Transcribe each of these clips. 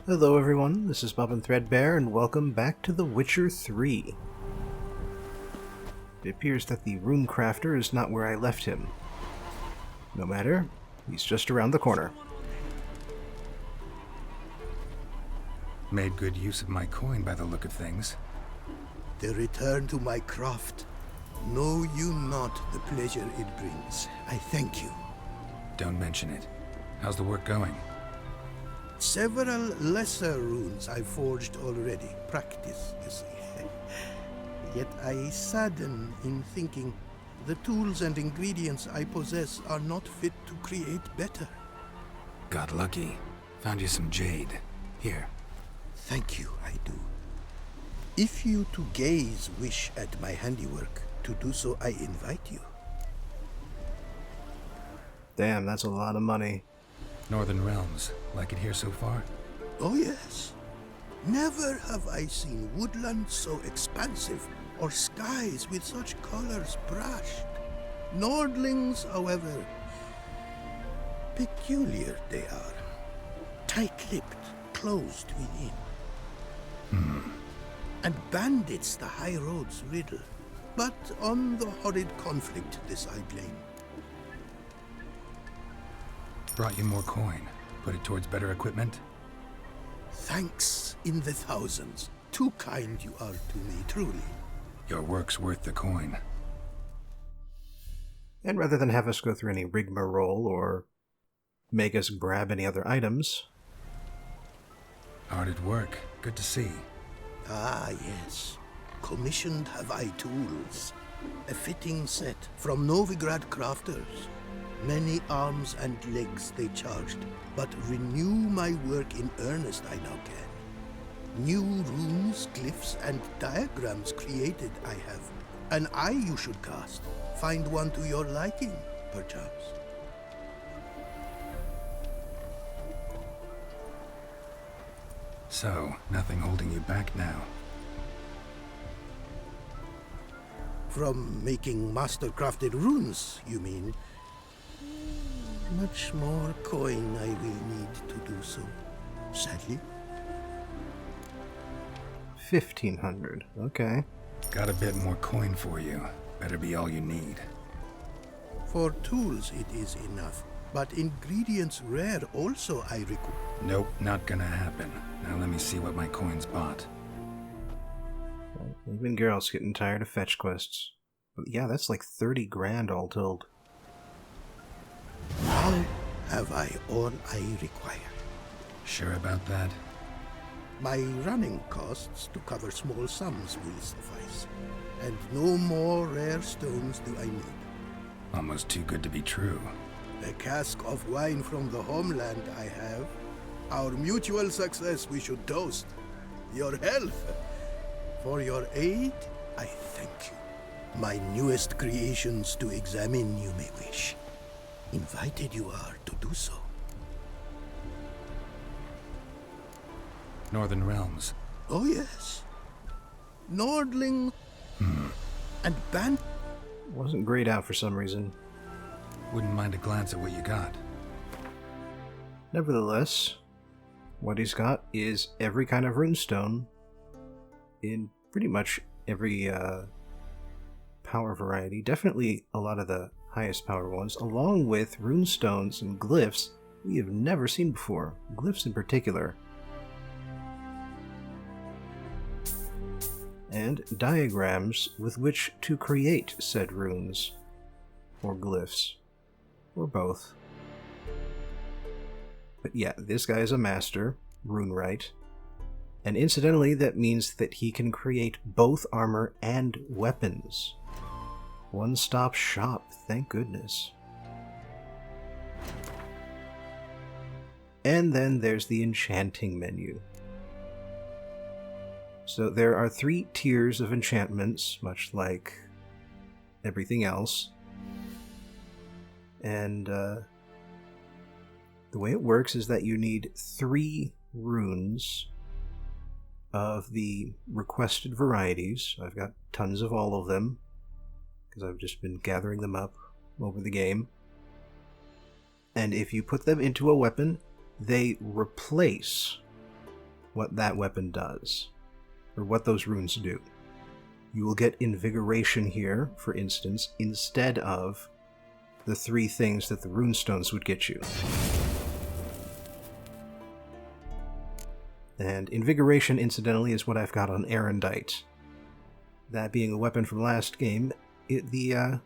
Hello everyone, this is Bob and Threadbare, and welcome back to The Witcher 3. It appears that the rune crafter is not where I left him. No matter, he's just around the corner. Made good use of my coin by the look of things. The return to my craft. Know you not the pleasure it brings. I thank you. Don't mention it. How's the work going? Several lesser runes I forged already. Practice, you see. Yet I sadden in thinking the tools and ingredients I possess are not fit to create better. Got lucky. Found you some jade. Here. Thank you, I do. If you to gaze wish at my handiwork, to do so I invite you. Damn, that's a lot of money. Northern Realms. Like it here so far? Oh yes. Never have I seen woodland so expansive, or skies with such colors brushed. Nordlings, however, peculiar they are. Tight-lipped, closed within. And bandits the high roads riddle. But on the horrid conflict this I blame. Brought you more coin. Put it towards better equipment? Thanks in the thousands. Too kind you are to me, truly. Your work's worth the coin. And rather than have us go through any rigmarole or make us grab any other items... Hard at work. Good to see. Ah, yes. Commissioned have I tools. A fitting set from Novigrad crafters. Many arms and legs they charged, but renew my work in earnest I now can. New runes, glyphs, and diagrams created I have. An eye you should cast. Find one to your liking, perchance. So, nothing holding you back now. From making master-crafted runes, you mean? Much more coin I will need to do so, sadly. 1,500, okay. Got a bit more coin for you. Better be all you need. For tools it is enough, but ingredients rare also I require. Nope, not gonna happen. Now let me see what my coin's bought. Even Geralt's getting tired of fetch quests. But yeah, that's like 30 grand all told. Now have I all I require. Sure about that? My running costs to cover small sums will suffice, and no more rare stones do I need. Almost too good to be true. A cask of wine from the homeland I have. Our mutual success we should toast. Your health. For your aid, I thank you. My newest creations to examine you may wish. Invited you are to do so. Northern Realms. Oh yes. Nordling and Bandit. Wasn't grayed out for some reason. Wouldn't mind a glance at what you got. Nevertheless, what he's got is every kind of runestone in pretty much every power variety. Definitely a lot of the highest power ones, along with runestones and glyphs we have never seen before. Glyphs in particular. And diagrams with which to create said runes, or glyphs, or both. But yeah, this guy is a master, runewright, and incidentally that means that he can create both armor and weapons. One-stop shop, thank goodness. And then there's the enchanting menu. So there are 3 tiers of enchantments, much like everything else. And the way it works is that you need 3 runes of the requested varieties. I've got tons of all of them, because I've just been gathering them up over the game. And if you put them into a weapon, they replace what that weapon does, or what those runes do. You will get Invigoration here, for instance, instead of the 3 things that the runestones would get you. And Invigoration, incidentally, is what I've got on Erendite. That being a weapon from last game, the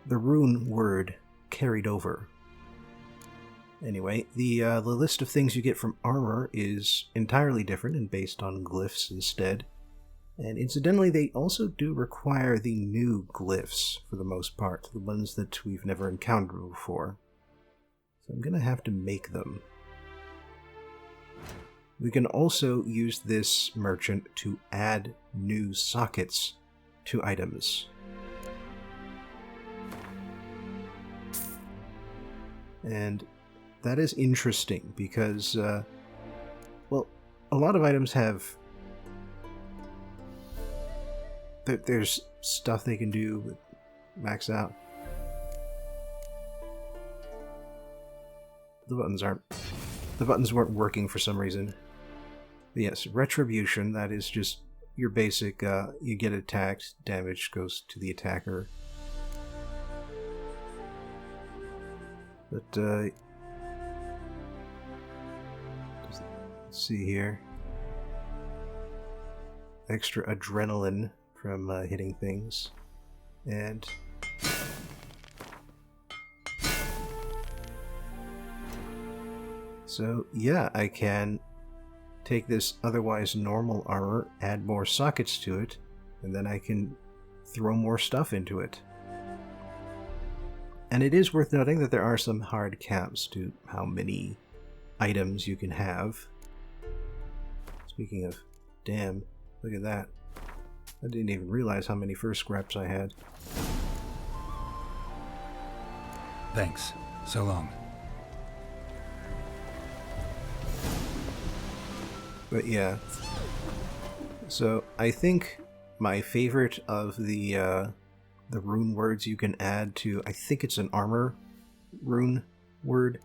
rune word carried over. Anyway, the list of things you get from armor is entirely different and based on glyphs instead. And incidentally, they also do require the new glyphs for the most part, the ones that we've never encountered before. So I'm gonna have to make them. We can also use this merchant to add new sockets to items. And that is interesting because, well, a lot of items have... There's stuff they can do with max out. The buttons weren't working for some reason. But yes, Retribution, that is just your basic, you get attacked, damage goes to the attacker. But, let's see here. Extra adrenaline from hitting things. And so, yeah, I can take this otherwise normal armor, add more sockets to it, and then I can throw more stuff into it. And it is worth noting that there are some hard caps to how many items you can have. Speaking of, damn, look at that. I didn't even realize how many first scraps I had. Thanks. So long. But yeah. So I think my favorite of the rune words you can add to, I think it's an armor rune word,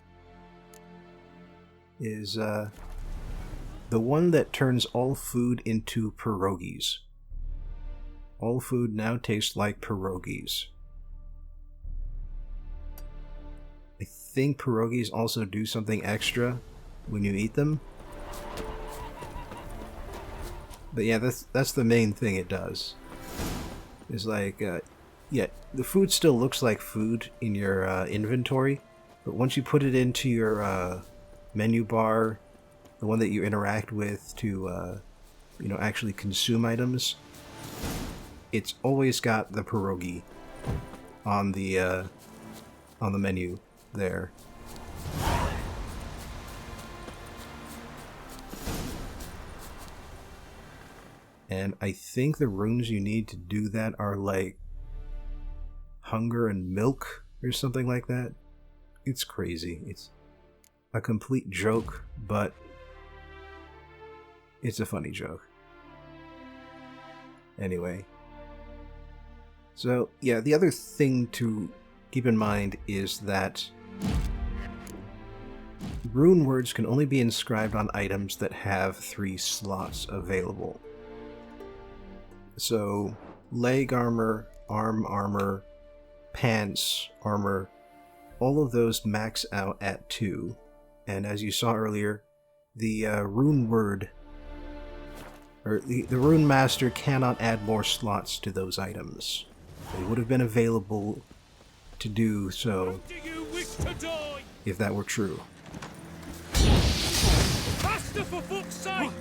is the one that turns all food into pierogies. All food now tastes like pierogies. I think pierogies also do something extra when you eat them. But yeah, that's the main thing it does. It's like, yeah, the food still looks like food in your inventory, but once you put it into your menu bar, the one that you interact with to, you know, actually consume items, it's always got the pierogi on the menu there. And I think the runes you need to do that are like hunger and milk or something like that. It's crazy. It's a complete joke, but it's a funny joke. Anyway. So, yeah, the other thing to keep in mind is that rune words can only be inscribed on items that have 3 slots available. So, leg armor, arm armor, pants armor, all of those max out at 2. And as you saw earlier, the rune word, or the rune master cannot add more slots to those items. They would have been available to do so if that were true. Faster, for fuck's sake!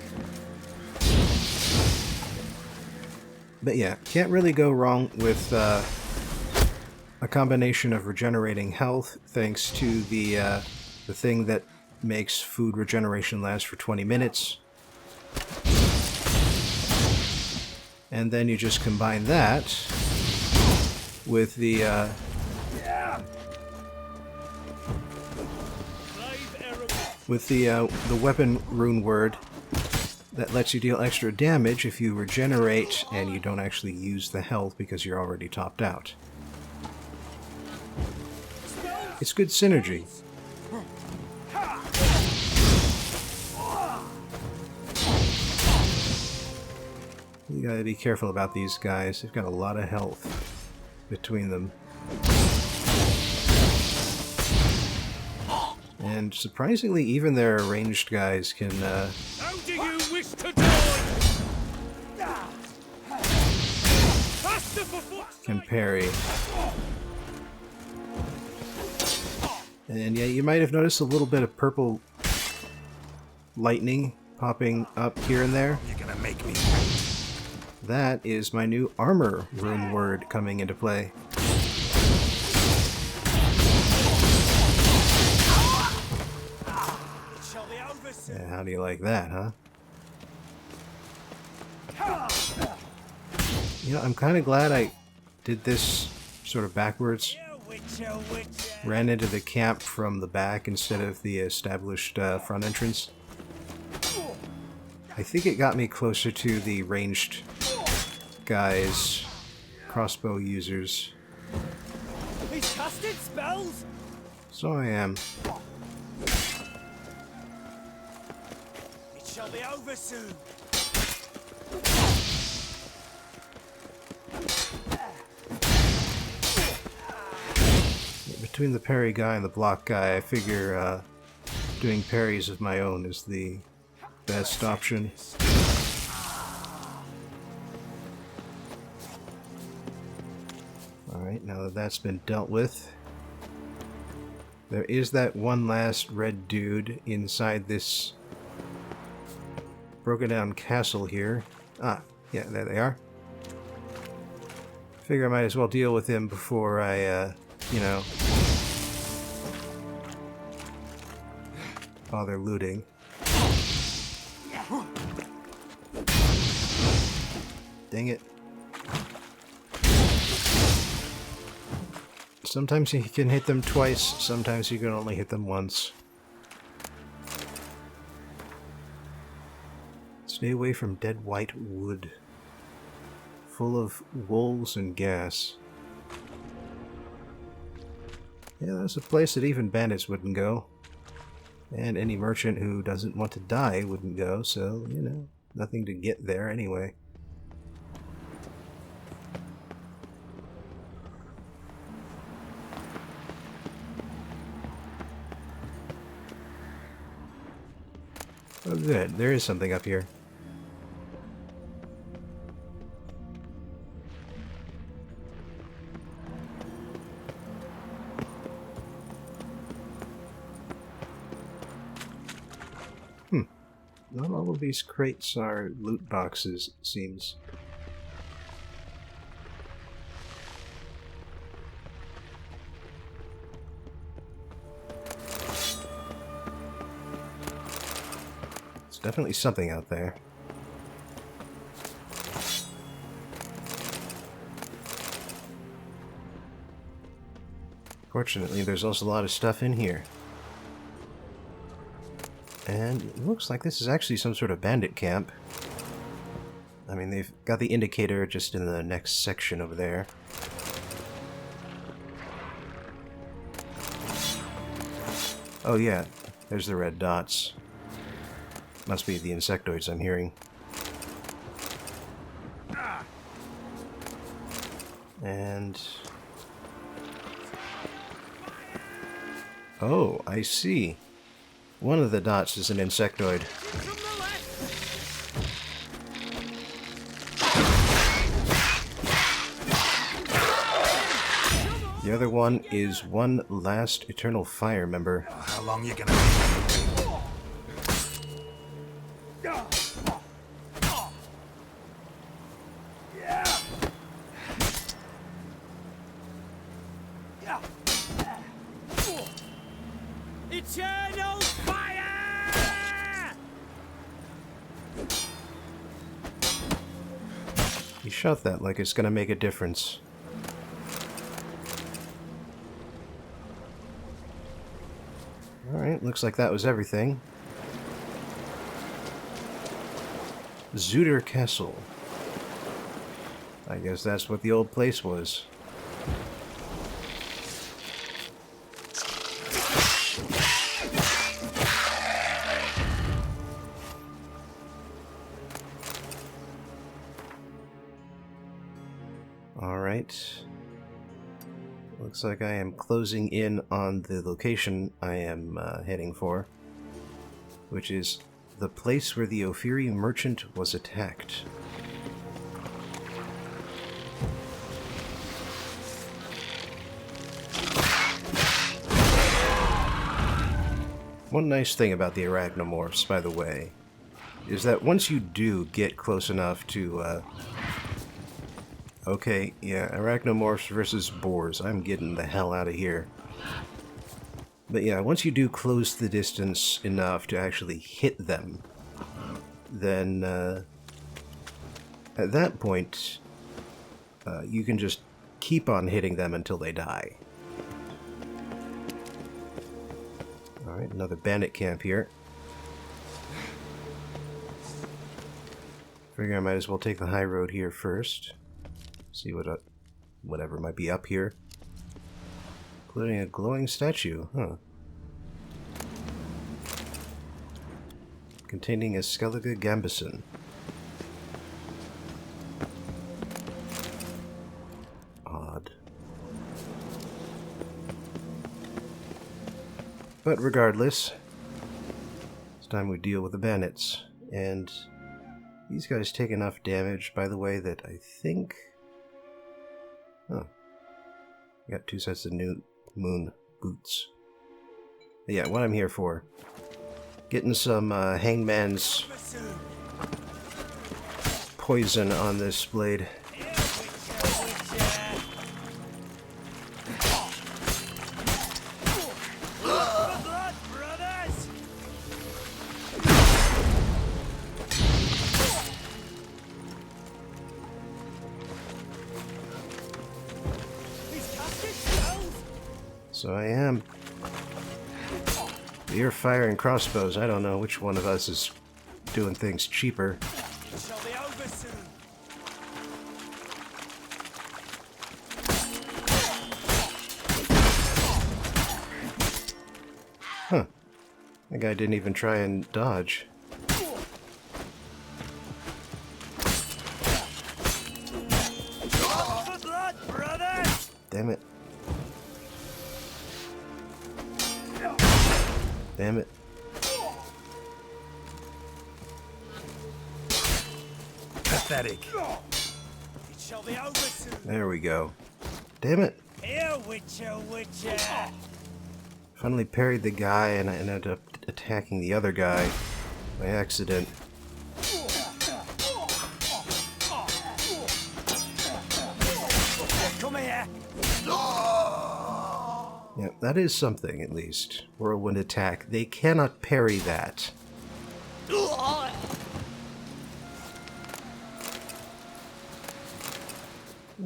But yeah, can't really go wrong with a combination of regenerating health, thanks to the thing that makes food regeneration last for 20 minutes. And then you just combine that with the weapon rune word that lets you deal extra damage if you regenerate and you don't actually use the health because you're already topped out. It's good synergy. You gotta be careful about these guys. They've got a lot of health between them. And surprisingly, even their ranged guys can, How do you wish to die? Faster for fuck's can sake! parry. And yeah, you might have noticed a little bit of purple lightning popping up here and there. You're gonna make me. That is my new armor rune word coming into play. Yeah, how do you like that, huh? You know, I'm kind of glad I did this sort of backwards. Ran into the camp from the back instead of the established front entrance. I think it got me closer to the ranged guys, crossbow users. He's casted spells! So I am. It shall be over soon. Between the parry guy and the block guy, I figure doing parries of my own is the best option. Alright, now that that's been dealt with, there is that one last red dude inside this broken down castle here. Ah, yeah, there they are. Figure I might as well deal with him before I, you know, bother looting. Dang it. Sometimes you can hit them twice, sometimes you can only hit them once. Stay away from dead white wood. Full of wolves and gas. Yeah, that's a place that even bandits wouldn't go. And any merchant who doesn't want to die wouldn't go, so, you know, nothing to get there anyway. Oh good, there is something up here. Not all of these crates are loot boxes, it seems. There's definitely something out there. Fortunately, there's also a lot of stuff in here. And it looks like this is actually some sort of bandit camp. I mean, they've got the indicator just in the next section over there. Oh yeah, there's the red dots. Must be the insectoids I'm hearing. And... oh, I see. One of the dots is an insectoid. The other one is one last Eternal Fire member. How long you gonna make me? Eternal fire! You shot that like it's gonna make a difference. Alright, looks like that was everything. Zooter Castle. I guess that's what the old place was. Alright. Looks like I am closing in on the location I am heading for, which is the place where the Ophiri merchant was attacked. One nice thing about the arachnomorphs, by the way, is that once you do get close enough to, okay, yeah, arachnomorphs versus boars, I'm getting the hell out of here. But yeah, once you do close the distance enough to actually hit them, then, at that point, you can just keep on hitting them until they die. Alright, another bandit camp here. Figure I might as well take the high road here first. See what whatever might be up here. Including a glowing statue, huh. Containing a Skellige Gambison. Odd. But regardless, it's time we deal with the bandits. And these guys take enough damage, by the way, that I think... Oh. Got 2 sets of new moon boots. But yeah, what I'm here for. Getting some hangman's poison on this blade. So I am. You're firing crossbows. I don't know which one of us is doing things cheaper. It shall be over soon. Huh. That guy didn't even try and dodge. For blood, brothers! Damn it. Damn it. Pathetic. It shall be over soon. There we go. Damn it. Here, Witcher, Witcher! Finally parried the guy and I ended up attacking the other guy by accident. Come here! Yeah, that is something, at least. Whirlwind attack. They cannot parry that. Oh,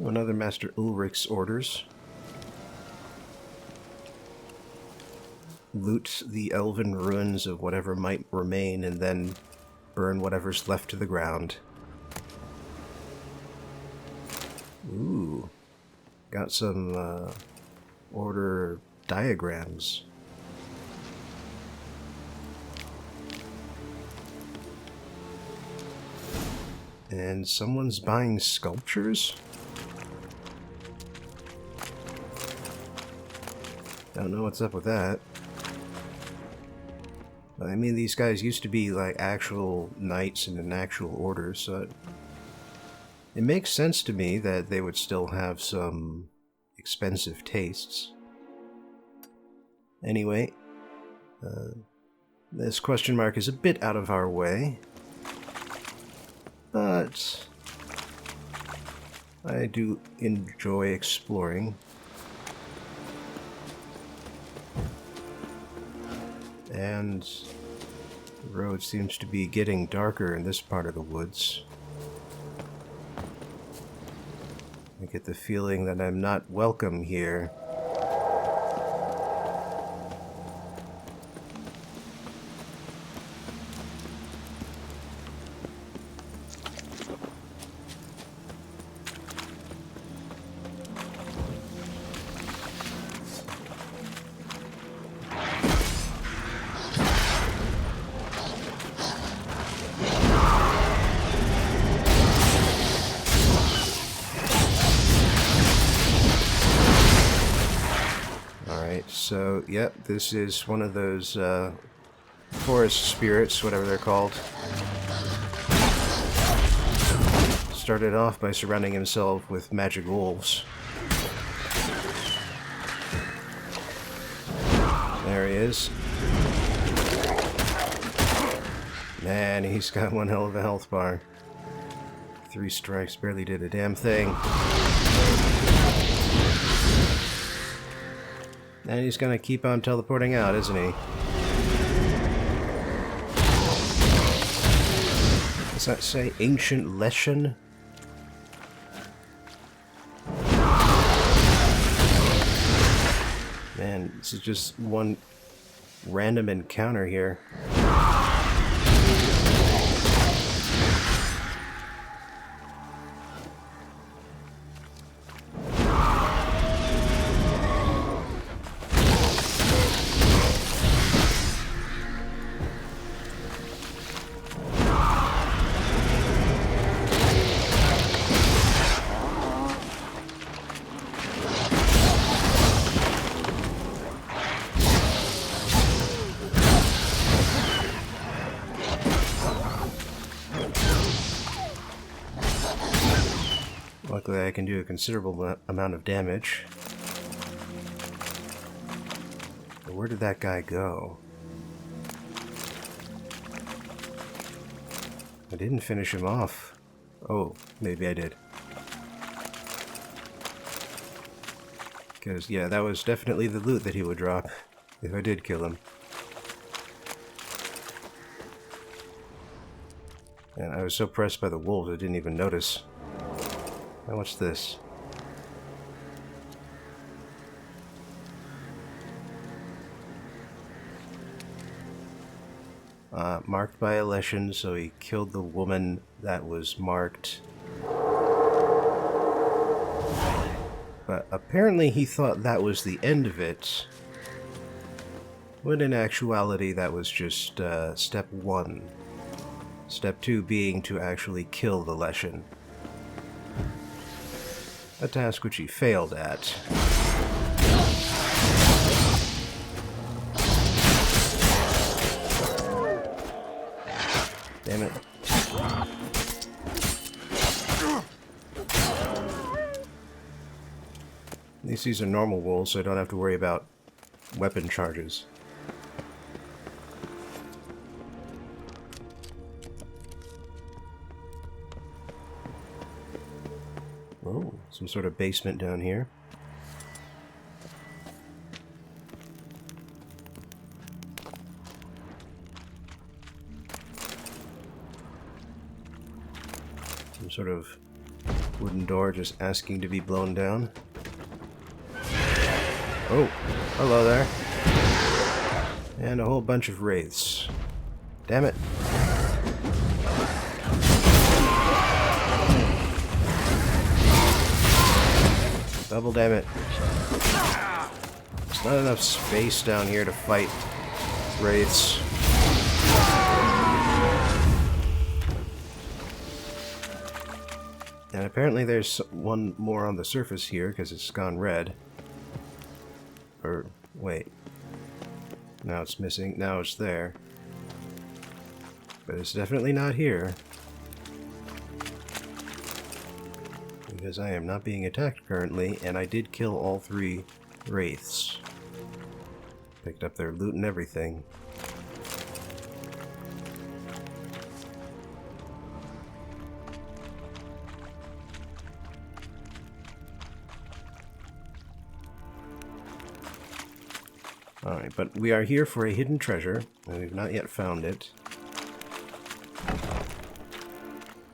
another Master Ulrich's orders. Loot the elven ruins of whatever might remain and then burn whatever's left to the ground. Ooh. Got some, order diagrams. And someone's buying sculptures? Don't know what's up with that. I mean, these guys used to be like actual knights in an actual order, so it makes sense to me that they would still have some expensive tastes. Anyway, this question mark is a bit out of our way, but I do enjoy exploring. And the road seems to be getting darker in this part of the woods. I get the feeling that I'm not welcome here. So, yep, this is one of those forest spirits, whatever they're called. Started off by surrounding himself with magic wolves. There he is. Man, he's got one hell of a health bar. 3 strikes barely did a damn thing. And he's gonna keep on teleporting out, isn't he? Does that say Ancient Leshen? Man, this is just one random encounter here. Luckily I can do a considerable amount of damage. But where did that guy go? I didn't finish him off. Oh, maybe I did. Because, yeah, that was definitely the loot that he would drop if I did kill him. And I was so pressed by the wolves I didn't even notice. Now what's this? Marked by a Leshen, so he killed the woman that was marked. But apparently he thought that was the end of it. When in actuality that was just step 1. Step 2 being to actually kill the Leshen. A task which he failed at. Damn it. At least these are normal wolves, so I don't have to worry about weapon charges. Oh, some sort of basement down here. Some sort of wooden door just asking to be blown down. Oh, hello there. And a whole bunch of wraiths. Damn it. Double damn it. There's not enough space down here to fight wraiths. And apparently there's one more on the surface here because it's gone red. Or, wait. Now it's missing. Now it's there. But it's definitely not here. Because I am not being attacked currently, and I did kill all 3 wraiths. Picked up their loot and everything. Alright, but we are here for a hidden treasure, and we've not yet found it.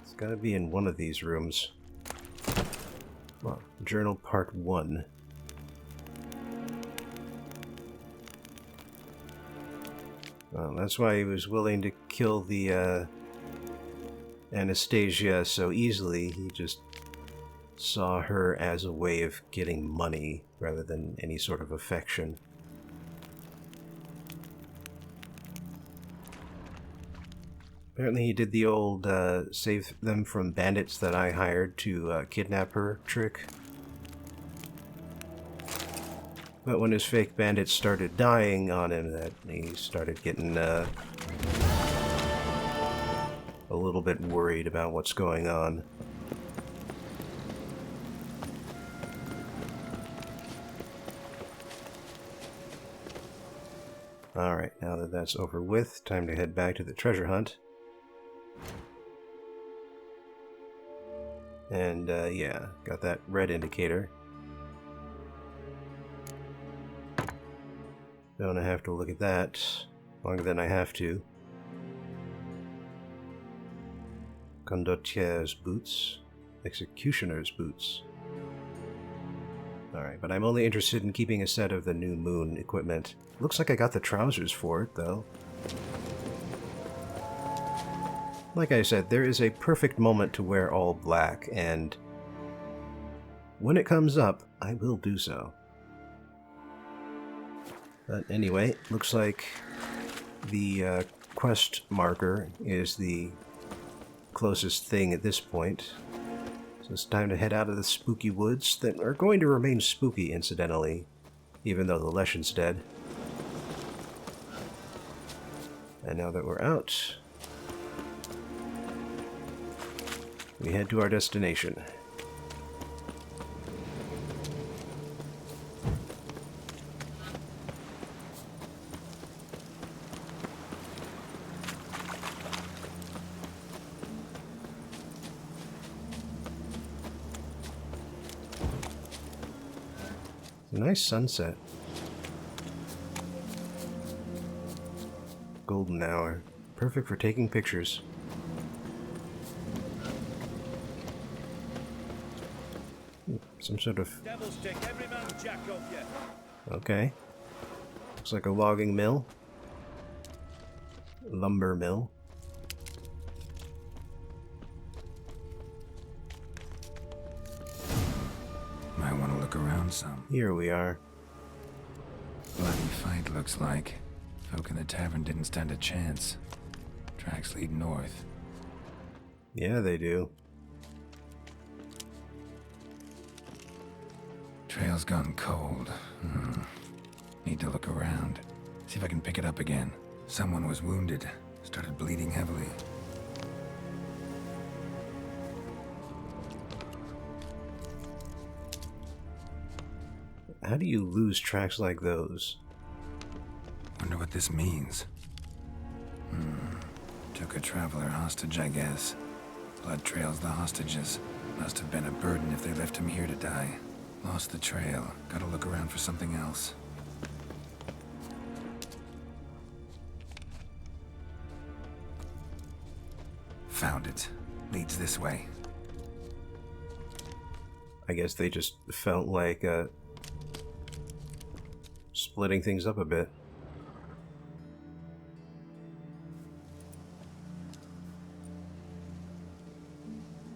It's gotta be in one of these rooms. Well, Journal Part 1. Well, that's why he was willing to kill the Anastasia so easily. He just saw her as a way of getting money rather than any sort of affection. Apparently he did the old save them from bandits that I hired to kidnap her trick. But when his fake bandits started dying on him, that he started getting a little bit worried about what's going on. Alright, now that that's over with, time to head back to the treasure hunt. And, yeah, got that red indicator. Don't have to look at that longer than I have to. Condottier's boots. Executioner's boots. Alright, but I'm only interested in keeping a set of the new moon equipment. Looks like I got the trousers for it, though. Like I said, there is a perfect moment to wear all black, and when it comes up, I will do so. But anyway, looks like the quest marker is the closest thing at this point. So it's time to head out of the spooky woods that are going to remain spooky, incidentally, even though the Leshen's dead. And now that we're out, we head to our destination. It's a nice sunset. Golden hour. Perfect for taking pictures. Some sort of... Devil's dick, every man jack off yet. Okay. Looks like a logging mill. Lumber mill. Might want to look around some. Here we are. Bloody fight, looks like. Folk in the tavern didn't stand a chance. Tracks lead north. Yeah, they do. Trail's gone cold. Need to look around. See if I can pick it up again. Someone was wounded. Started bleeding heavily. How do you lose tracks like those? Wonder what this means. Took a traveler hostage, I guess. Blood trails the hostages. Must have been a burden if they left him here to die. Lost the trail. Gotta look around for something else. Found it. Leads this way. I guess they just felt like splitting things up a bit.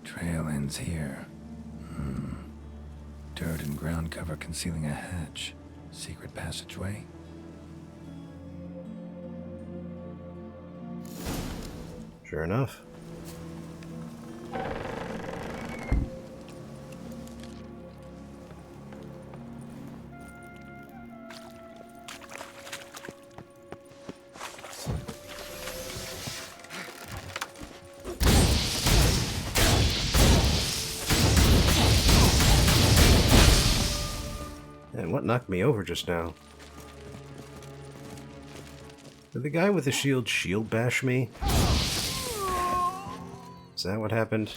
Trail ends here. Dirt and ground cover concealing a hatch. Secret passageway. Sure enough. And what knocked me over just now? Did the guy with the shield bash me? Is that what happened?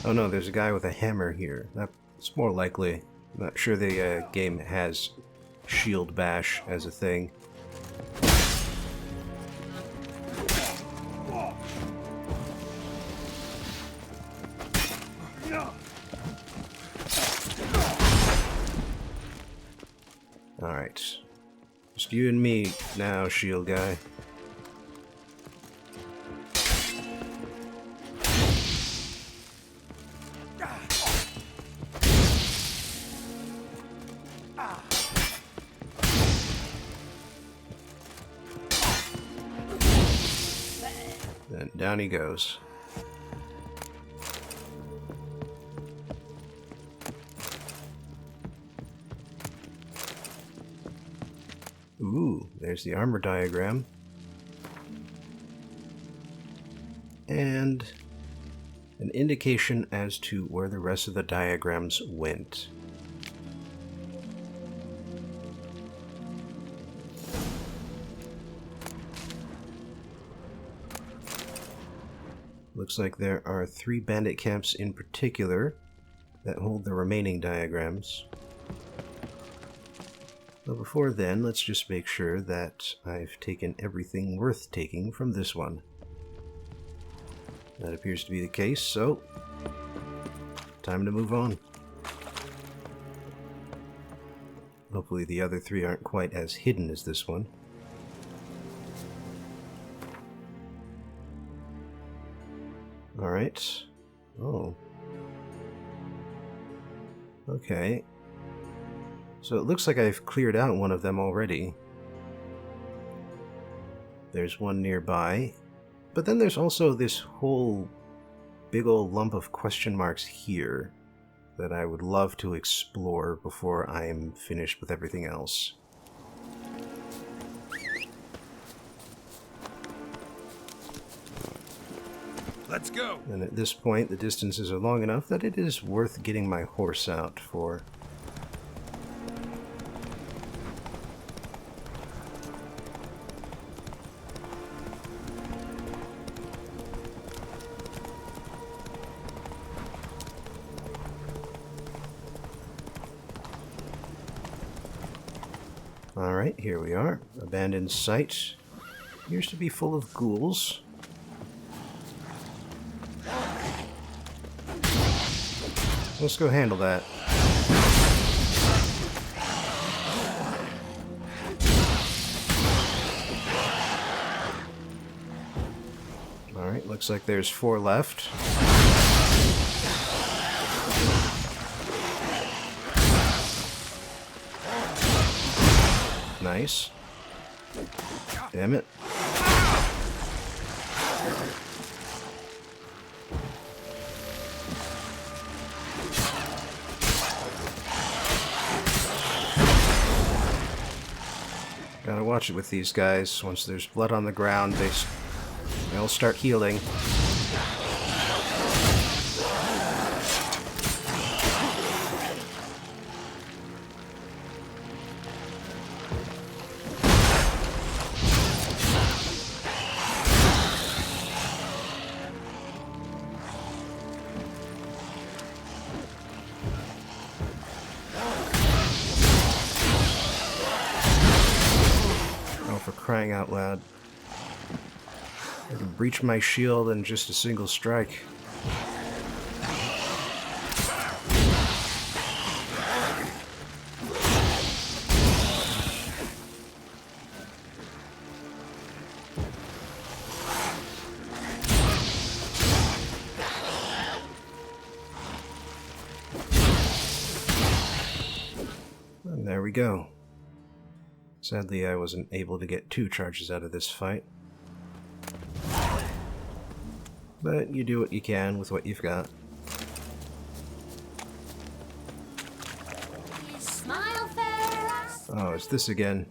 Oh no, there's a guy with a hammer here. That's more likely. I'm not sure the game has shield bash as a thing. Alright. Just you and me now, shield guy. Then down he goes. Ooh, there's the armor diagram. And an indication as to where the rest of the diagrams went. Looks like there are 3 bandit camps in particular that hold the remaining diagrams. But before then, let's just make sure that I've taken everything worth taking from this one. That appears to be the case, so time to move on. Hopefully the other 3 aren't quite as hidden as this one. Alright. Oh. Okay. So it looks like I've cleared out one of them already. There's one nearby. But then there's also this whole big old lump of question marks here that I would love to explore before I'm finished with everything else. Let's go! And at this point, the distances are long enough that it is worth getting my horse out for. Alright, here we are. Abandoned site. Appears to be full of ghouls. Let's go handle that. Alright, looks like there's 4 left. Nice. Damn it. Gotta watch it with these guys. Once there's blood on the ground, they'll start healing. Crying out loud. I can breach my shield in just a single strike. And there we go. Sadly, I wasn't able to get 2 charges out of this fight. But you do what you can with what you've got. Oh, it's this again.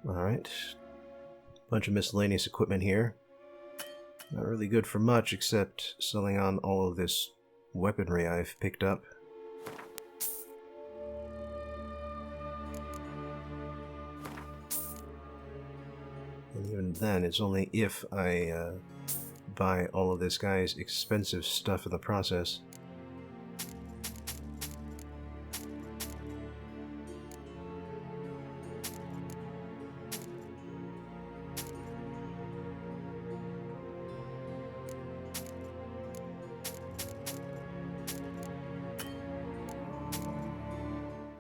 Alright. Bunch of miscellaneous equipment here. Not really good for much except selling on all of this weaponry I've picked up. And even then, it's only if I buy all of this guy's expensive stuff in the process.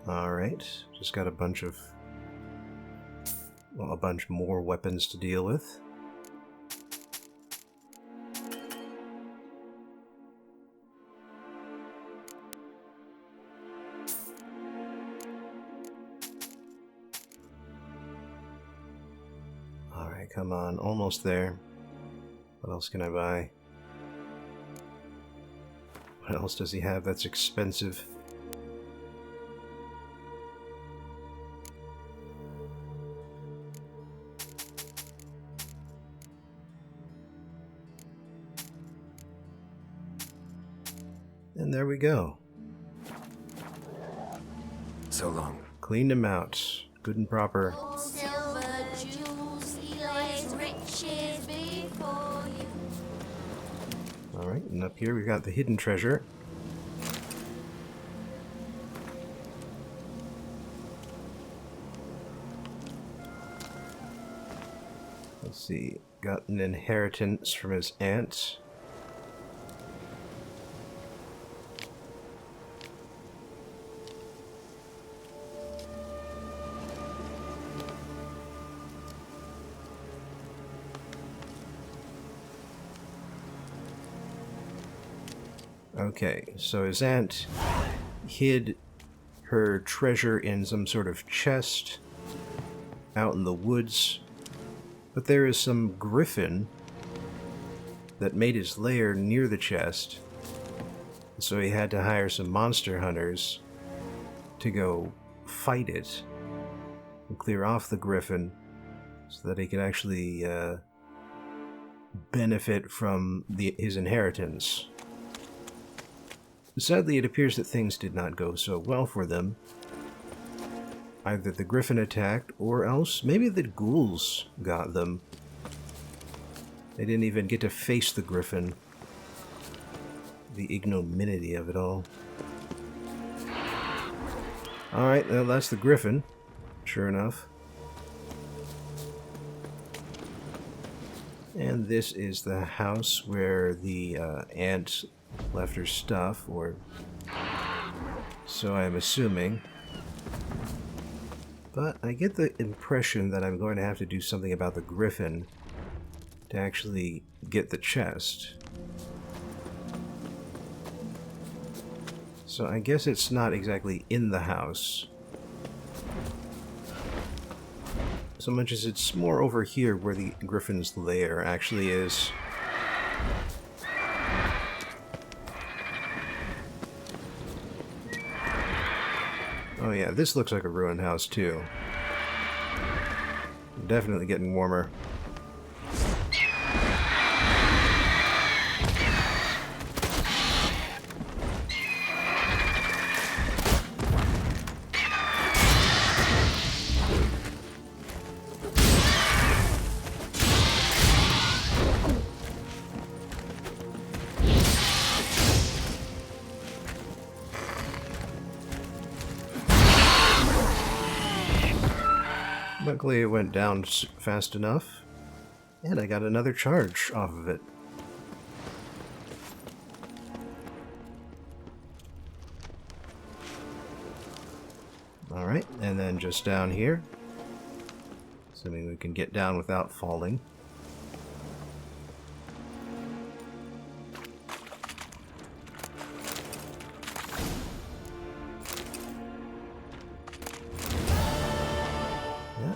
Alright, just got a bunch more weapons to deal with. Alright, Alright, come on. Almost there. What else can I buy? What else does he have that's expensive? And there we go. So long. Cleaned him out. Good and proper. Silver jewels, he lays riches before you. Alright, and up here we've got the hidden treasure. Let's see. Got an inheritance from his aunt. Okay, so his aunt hid her treasure in some sort of chest out in the woods, but there is some griffin that made his lair near the chest, so he had to hire some monster hunters to go fight it and clear off the griffin so that he could actually benefit from his inheritance. Sadly, it appears that things did not go so well for them. Either the griffin attacked, or else maybe the ghouls got them. They didn't even get to face the griffin. The ignominy of it all. Alright, well, that's the griffin. Sure enough. And this is the house where the aunt left her stuff, or so I'm assuming. But I get the impression that I'm going to have to do something about the griffin to actually get the chest. So I guess it's not exactly in the house so much as it's more over here where the griffin's lair actually is. Oh yeah, this looks like a ruined house too. Definitely getting warmer. Luckily it went down fast enough, and I got another charge off of it. Alright, and then just down here, assuming we can get down without falling.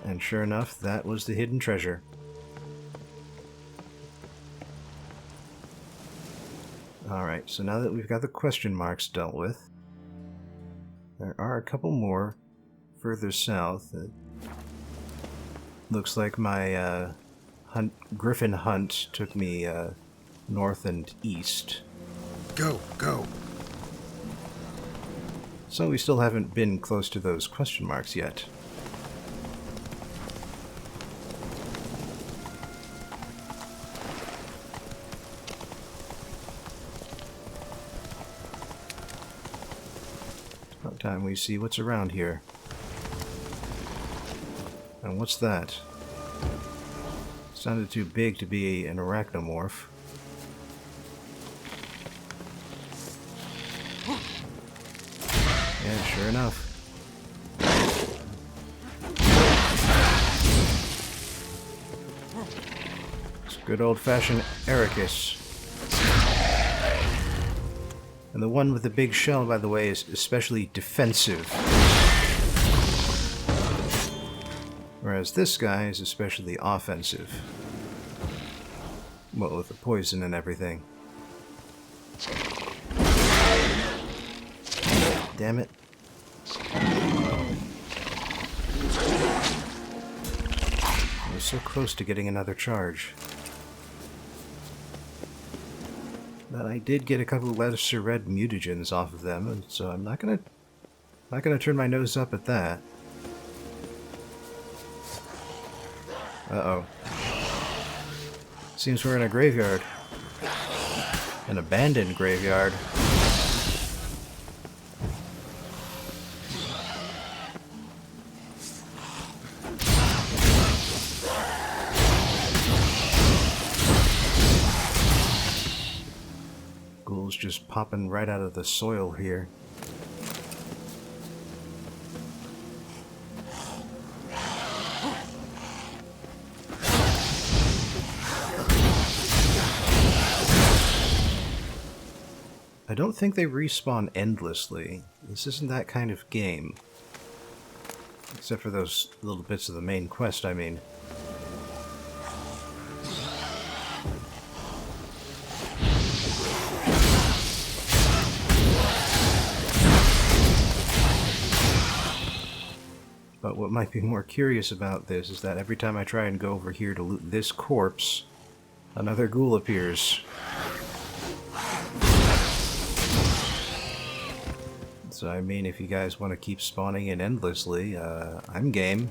And sure enough, that was the hidden treasure. Alright, so now that we've got the question marks dealt with, there are a couple more further south. It looks like my griffin hunt took me north and east. Go, go. So we still haven't been close to those question marks yet. About time we see what's around here. And what's that? Sounded too big to be an arachnomorph. Yeah, sure enough. It's good old-fashioned Ericus. And the one with the big shell, by the way, is especially defensive. Whereas this guy is especially offensive. Well, with the poison and everything. Damn it. I was so close to getting another charge. But I did get a couple of lesser red mutagens off of them, and so I'm not gonna turn my nose up at that. Uh-oh. Seems we're in a graveyard. An abandoned graveyard. Ghouls just popping right out of the soil here. I don't think they respawn endlessly. This isn't that kind of game. Except for those little bits of the main quest, I mean. But what might be more curious about this is that every time I try and go over here to loot this corpse, another ghoul appears. So, I mean, if you guys want to keep spawning in endlessly, I'm game.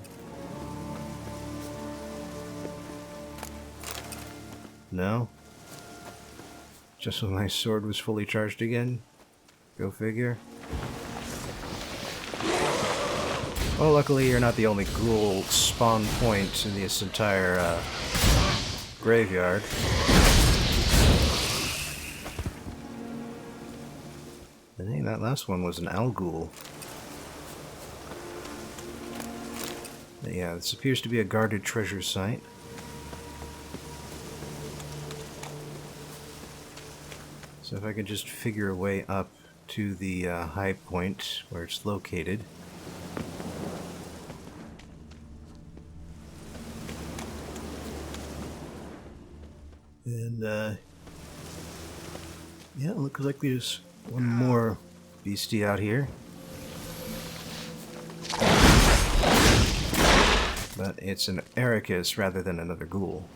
No? Just when my sword was fully charged again? Go figure. Well, luckily you're not the only ghoul spawn point in this entire, graveyard. And hey, that last one was an owl ghoul. But yeah, this appears to be a guarded treasure site. So if I could just figure a way up to the high point where it's located. And yeah, it looks like there's one more beastie out here. But it's an Ericus rather than another ghoul.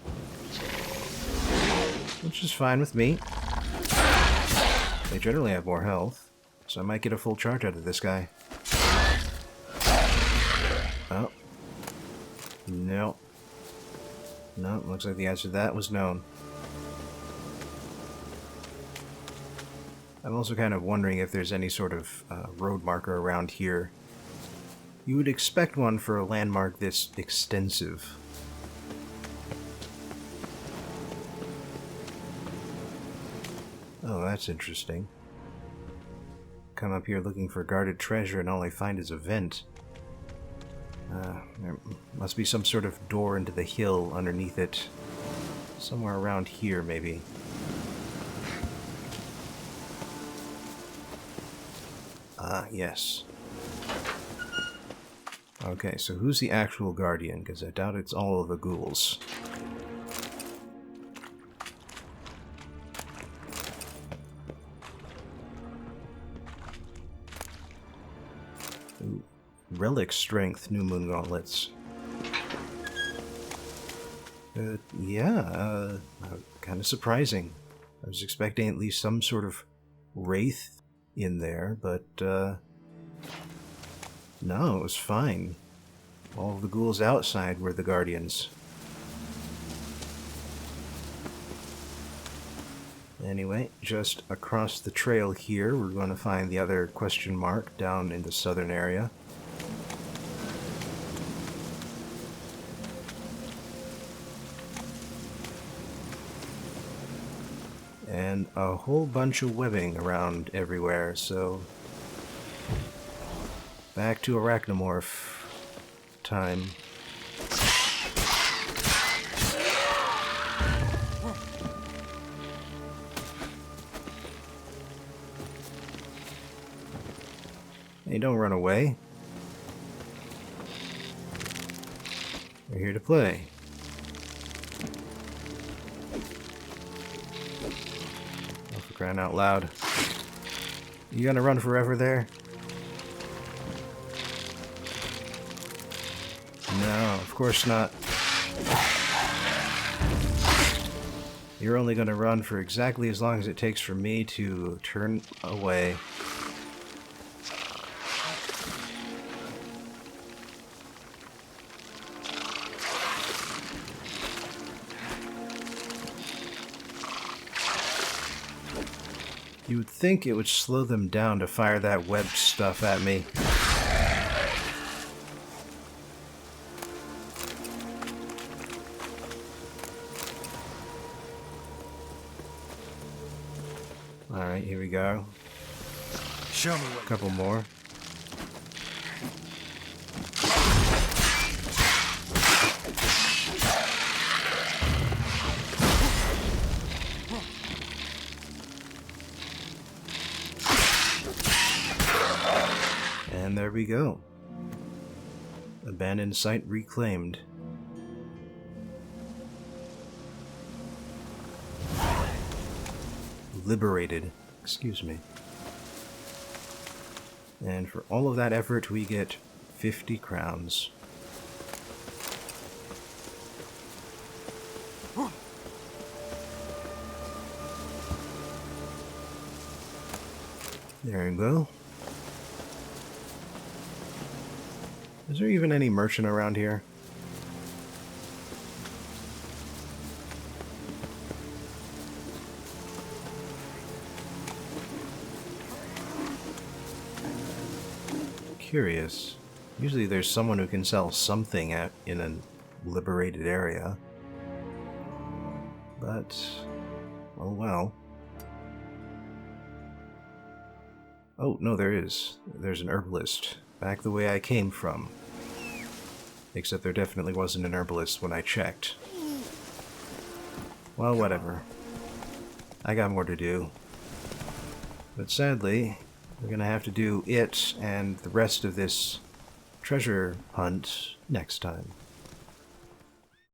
Which is fine with me. They generally have more health, so I might get a full charge out of this guy. Oh. No. No, looks like the answer to that was known. I'm also kind of wondering if there's any sort of road marker around here. You would expect one for a landmark this extensive. Oh, that's interesting. Come up here looking for guarded treasure and all I find is a vent. There must be some sort of door into the hill underneath it. Somewhere around here, maybe. Ah, yes. Okay, so who's the actual guardian? Because I doubt it's all of the ghouls. Ooh, relic strength, new moon gauntlets. Yeah, kind of surprising. I was expecting at least some sort of wraith in there, but no, it was fine. All of the ghouls outside were the guardians. Anyway, just across the trail here, we're going to find the other question mark down in the southern area. And a whole bunch of webbing around everywhere, so back to arachnomorph time. Hey, don't run away. here to play. Oh, for crying out loud. You gonna run forever there? No, of course not. You're only gonna run for exactly as long as it takes for me to turn away. You would think it would slow them down to fire that webbed stuff at me. Alright, here we go. Show me what. A couple more. And there we go. Abandoned site reclaimed. Liberated. Excuse me. And for all of that effort, we get 50 crowns. There we go. Is there even any merchant around here? Curious. Usually there's someone who can sell something in a liberated area. But, oh well. Oh, no, there is. There's an herbalist. Back the way I came from. Except there definitely wasn't an herbalist when I checked. Well, whatever. I got more to do. But sadly, we're gonna have to do it and the rest of this treasure hunt next time.